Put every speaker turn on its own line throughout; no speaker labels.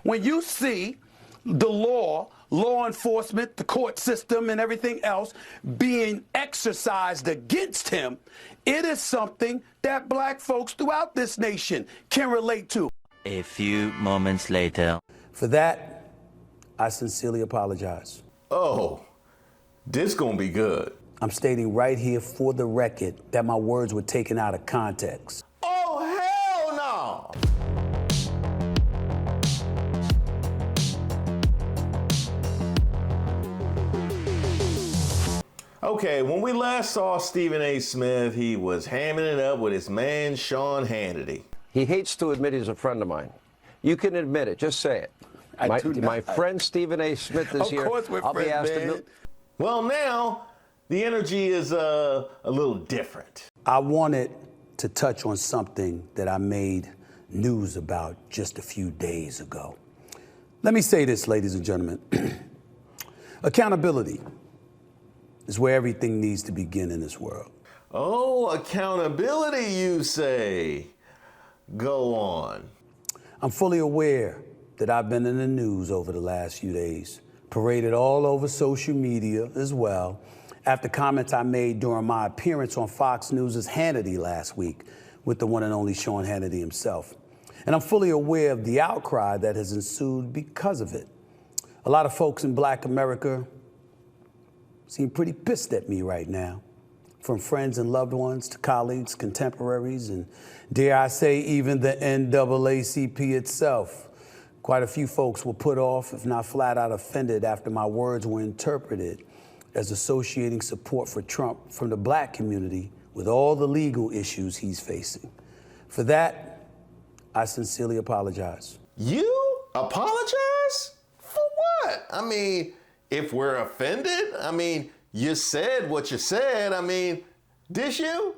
When you see the law enforcement, the court system, and everything else being exercised against him, it is something that black folks throughout this nation can relate to.
A few moments later.
For that, I sincerely apologize.
Oh, this gonna be good.
I'm stating right here for the record that my words were taken out of context.
Oh, hell no! Okay, when we last saw Stephen A. Smith, he was hamming it up with his man, Sean Hannity.
He hates to admit he's a friend of mine. You can admit it. Just say it. My friend Stephen A. Smith is here.
Of course we're friends, man.
Well, now the energy is a little different.
I wanted to touch on something that I made news about just a few days ago. Let me say this, ladies and gentlemen. Accountability is where everything needs to begin in this world.
Oh, accountability, you say? Go on.
I'm fully aware that I've been in the news over the last few days, paraded all over social media as well, after comments I made during my appearance on Fox News' Hannity last week with the one and only Sean Hannity himself. And I'm fully aware of the outcry that has ensued because of it. A lot of folks in Black America seem pretty pissed at me right now, from friends and loved ones to colleagues, contemporaries, and dare I say even the NAACP itself. Quite a few folks were put off, if not flat out offended, after my words were interpreted as associating support for Trump from the black community with all the legal issues he's facing. For that, I sincerely apologize.
You apologize? For what? I mean, if we're offended, you said what you said. Did you?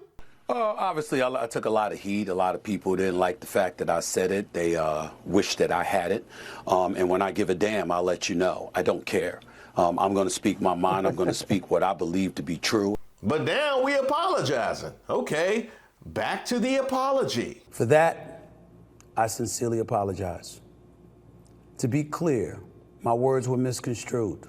Obviously, I took a lot of heat. A lot of people didn't like the fact that I said it. They wish that I had it. And when I give a damn, I'll let you know. I don't care. I'm going to speak my mind. I'm going to speak what I believe to be true.
But now we apologizing. Okay, back to the apology.
For that, I sincerely apologize. To be clear, my words were misconstrued.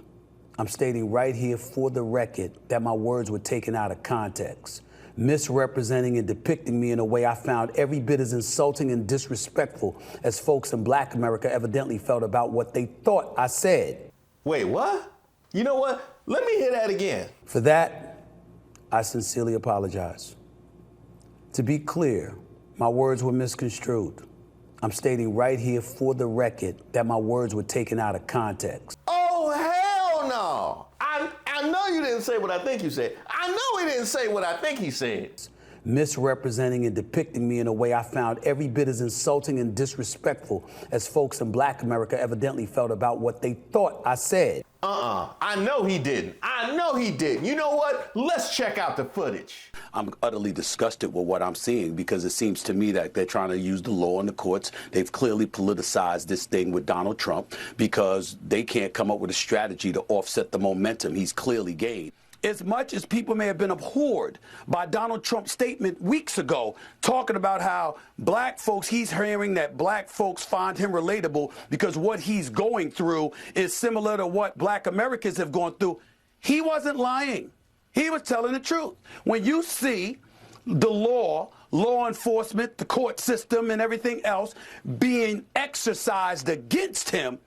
I'm stating right here for the record that my words were taken out of context, misrepresenting and depicting me in a way I found every bit as insulting and disrespectful as folks in Black America evidently felt about what they thought I said.
Wait, what? You know what? Let me hear that again.
For that, I sincerely apologize. To be clear, my words were misconstrued. I'm stating right here for the record that my words were taken out of context.
Oh, hell no. I know you didn't say what I think you said. I know he didn't say what I think he said.
Misrepresenting and depicting me in a way I found every bit as insulting and disrespectful as folks in Black America evidently felt about what they thought I said.
I know he didn't. I know he didn't. You know what? Let's check out the footage.
I'm utterly disgusted with what I'm seeing because it seems to me that they're trying to use the law in the courts. They've clearly politicized this thing with Donald Trump because they can't come up with a strategy to offset the momentum he's clearly gained. As much as people may have been abhorred by Donald Trump's statement weeks ago, talking about how black folks, he's hearing that black folks find him relatable because what he's going through is similar to what Black Americans have gone through, he wasn't lying. He was telling the truth. When you see the law enforcement, the court system, and everything else being exercised against him,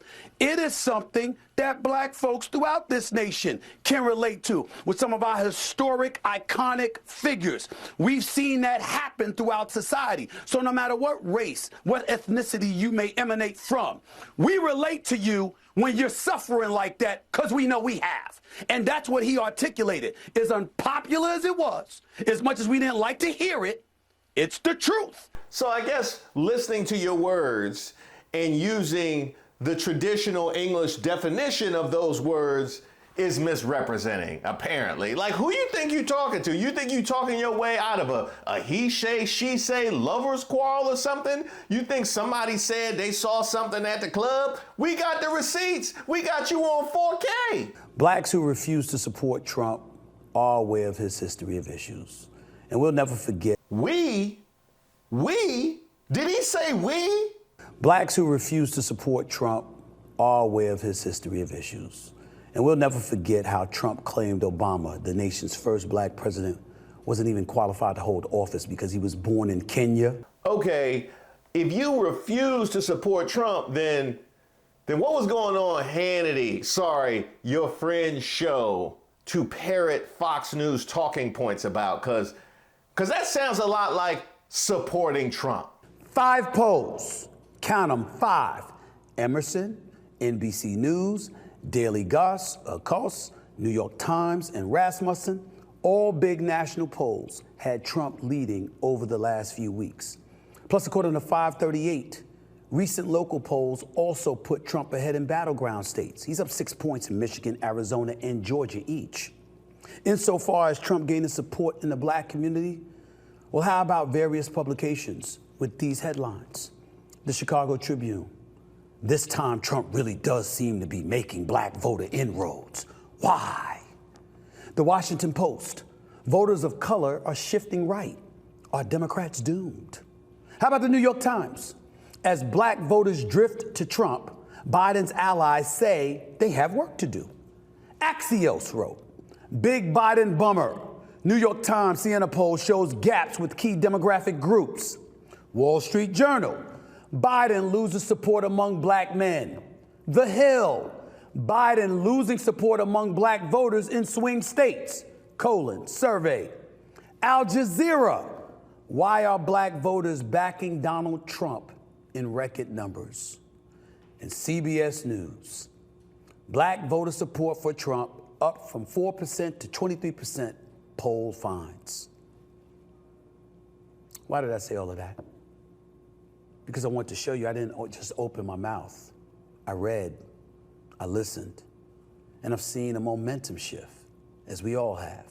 it is something that black folks throughout this nation can relate to with some of our historic, iconic figures. We've seen that happen throughout society. So no matter what race, what ethnicity you may emanate from, we relate to you when you're suffering like that because we know we have. And that's what he articulated. As unpopular as it was, as much as we didn't like to hear it, it's the truth.
So I guess listening to your words and using the traditional English definition of those words is misrepresenting, apparently. Like, who you think you talking to? You think you talking your way out of a he say, she say lover's quarrel or something? You think somebody said they saw something at the club? We got the receipts. We got you on 4K.
Blacks who refuse to support Trump are aware of his history of issues. And we'll never forget.
We? Did he say we?
Blacks who refuse to support Trump are aware of his history of issues. And we'll never forget how Trump claimed Obama, the nation's first black president, wasn't even qualified to hold office because he was born in Kenya.
Okay, if you refuse to support Trump, then what was going on Hannity, sorry, your friend's show, to parrot Fox News talking points about? Because that sounds a lot like supporting Trump.
5 polls, count them, 5. Emerson, NBC News, Daily Goss, New York Times, and Rasmussen, all big national polls had Trump leading over the last few weeks. Plus, according to 538, recent local polls also put Trump ahead in battleground states. He's up 6 points in Michigan, Arizona, and Georgia each. Insofar as Trump gaining support in the black community, well, how about various publications with these headlines? The Chicago Tribune: this time Trump really does seem to be making black voter inroads. Why? The Washington Post: voters of color are shifting right. Are Democrats doomed? How about the New York Times? As black voters drift to Trump, Biden's allies say they have work to do. Axios wrote: big Biden bummer. New York Times Siena poll shows gaps with key demographic groups. Wall Street Journal: Biden loses support among black men. The Hill: Biden losing support among black voters in swing states, survey. Al Jazeera: why are black voters backing Donald Trump in record numbers? And CBS News: black voter support for Trump up from 4% to 23%, poll finds. Why did I say all of that? Because I want to show you I didn't just open my mouth. I read, I listened, and I've seen a momentum shift, as we all have.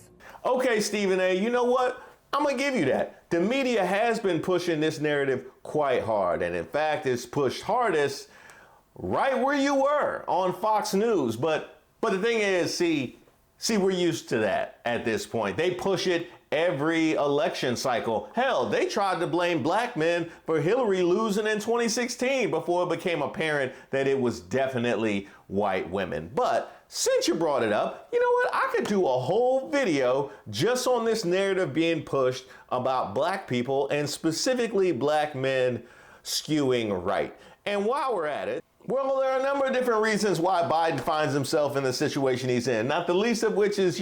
Okay, Stephen A., you know what? I'm going to give you that. The media has been pushing this narrative quite hard, and in fact, it's pushed hardest right where you were on Fox News. But the thing is, see, we're used to that at this point. They push it every election cycle. Hell, they tried to blame black men for Hillary losing in 2016 before it became apparent that it was definitely white women. But since you brought it up, you know what? I could do a whole video just on this narrative being pushed about black people and specifically black men skewing right. And while we're at it, well, there are a number of different reasons why Biden finds himself in the situation he's in, not the least of which is,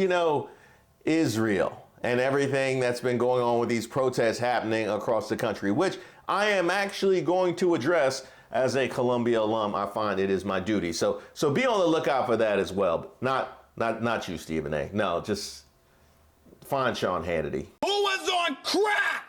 Israel and everything that's been going on with these protests happening across the country, which I am actually going to address as a Columbia alum. I find it is my duty. So be on the lookout for that as well. Not you, Stephen A. No, just find Sean Hannity.
Who was on crack?